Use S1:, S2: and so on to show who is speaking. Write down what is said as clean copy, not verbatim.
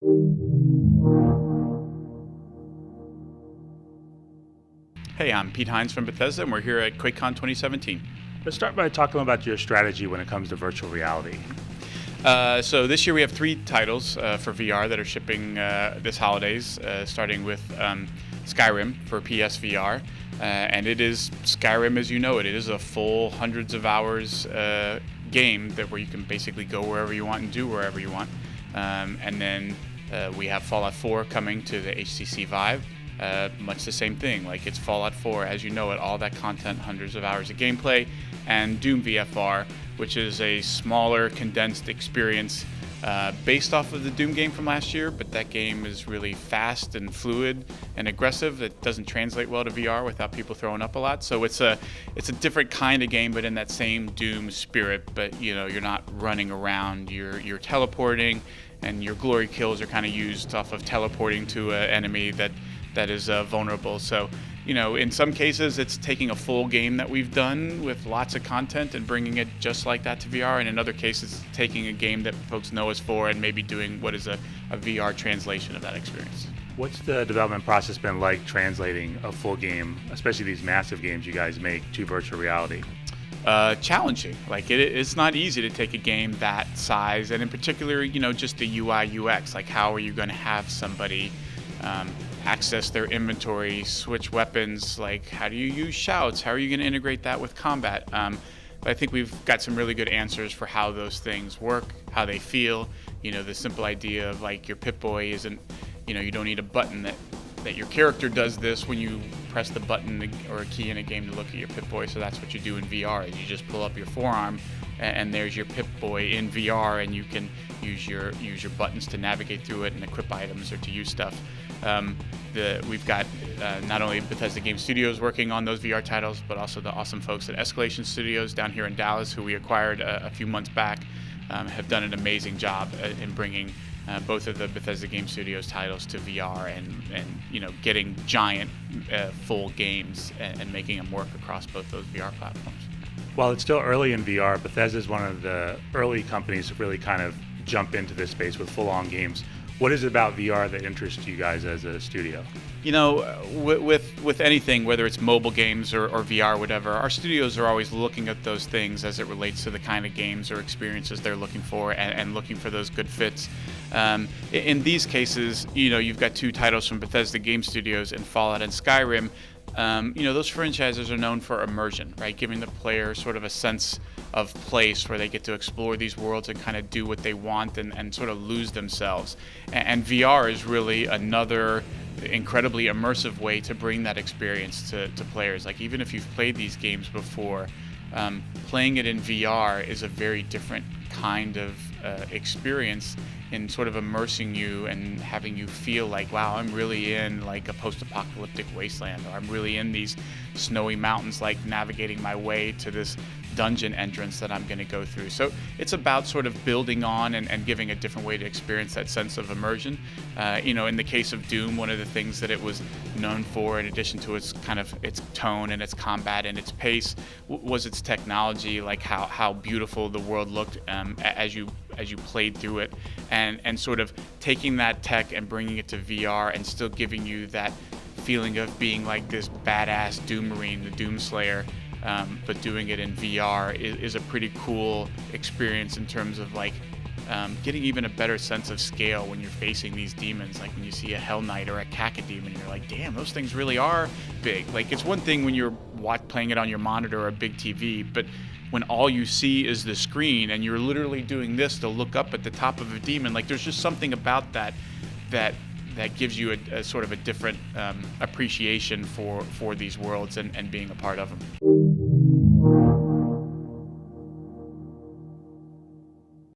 S1: Hey, I'm Pete Hines from Bethesda, and we're here at QuakeCon 2017.
S2: Let's start by talking about your strategy when it comes to virtual reality.
S1: So this year we have 3 titles for VR that are shipping this holidays, starting with Skyrim for PSVR. And it is Skyrim as you know it. It is a full hundreds of hours game where you can basically go wherever you want and do wherever you want. And then we have Fallout 4 coming to the HTC Vive. Much the same thing, like it's Fallout 4 as you know it, all that content, hundreds of hours of gameplay, and Doom VFR, which is a smaller, condensed experience based off of the Doom game from last year, but that game is really fast and fluid and aggressive. It doesn't translate well to VR without people throwing up a lot, so it's a different kind of game, but in that same Doom spirit. But you know, you're not running around, you're teleporting, and your glory kills are kind of used off of teleporting to an enemy that is vulnerable. So, you know, in some cases it's taking a full game that we've done with lots of content and bringing it just like that to VR, and in other cases taking a game that folks know us for and maybe doing what is a VR translation of that experience.
S2: What's the development process been like translating a full game, especially these massive games you guys make, to virtual reality?
S1: Challenging. Like it's not easy to take a game that size, and in particular, you know, just the UI UX. Like, how are you going to have somebody access their inventory, switch weapons? Like, how do you use shouts? How are you going to integrate that with combat? But I think we've got some really good answers for how those things work, how they feel. You know, the simple idea of like your Pip-Boy isn't, you know, you don't need a button that your character does this when you press the button or a key in a game to look at your Pip-Boy. So that's what you do in VR. Is you just pull up your forearm and there's your Pip-Boy in VR, and you can use your buttons to navigate through it and equip items or to use stuff. We've got not only Bethesda Game Studios working on those VR titles, but also the awesome folks at Escalation Studios down here in Dallas, who we acquired a few months back, have done an amazing job in bringing both of the Bethesda Game Studios titles to VR and you know, getting giant full games and making them work across both those VR platforms.
S2: While it's still early in VR, Bethesda is one of the early companies to really kind of jump into this space with full-on games. What is it about VR that interests you guys as a studio?
S1: You know, with anything, whether it's mobile games or VR, whatever, our studios are always looking at those things as it relates to the kind of games or experiences they're looking for, and looking for those good fits. In these cases, you know, you've got 2 titles from Bethesda Game Studios in Fallout and Skyrim. You know, those franchises are known for immersion, right? Giving the player sort of a sense of place where they get to explore these worlds and kind of do what they want and sort of lose themselves. And VR is really another incredibly immersive way to bring that experience to players. Like, even if you've played these games before, playing it in VR is a very different kind of experience, in sort of immersing you and having you feel like, wow, I'm really in like a post-apocalyptic wasteland, or I'm really in these snowy mountains, like navigating my way to this dungeon entrance that I'm going to go through. So it's about sort of building on and giving a different way to experience that sense of immersion. You know, in the case of Doom, one of the things that it was known for, in addition to its kind of its tone and its combat and its pace, was its technology. Like how beautiful the world looked as you played through it, and sort of taking that tech and bringing it to VR and still giving you that feeling of being like this badass Doom Marine, the Doom Slayer, but doing it in VR is a pretty cool experience in terms of like getting even a better sense of scale when you're facing these demons. Like when you see a Hell Knight or a Cacodemon, you're like, damn, those things really are big. Like, it's one thing when you're playing it on your monitor or a big TV, but when all you see is the screen and you're literally doing this to look up at the top of a demon, like there's just something about that gives you a sort of a different appreciation for these worlds and being a part of them.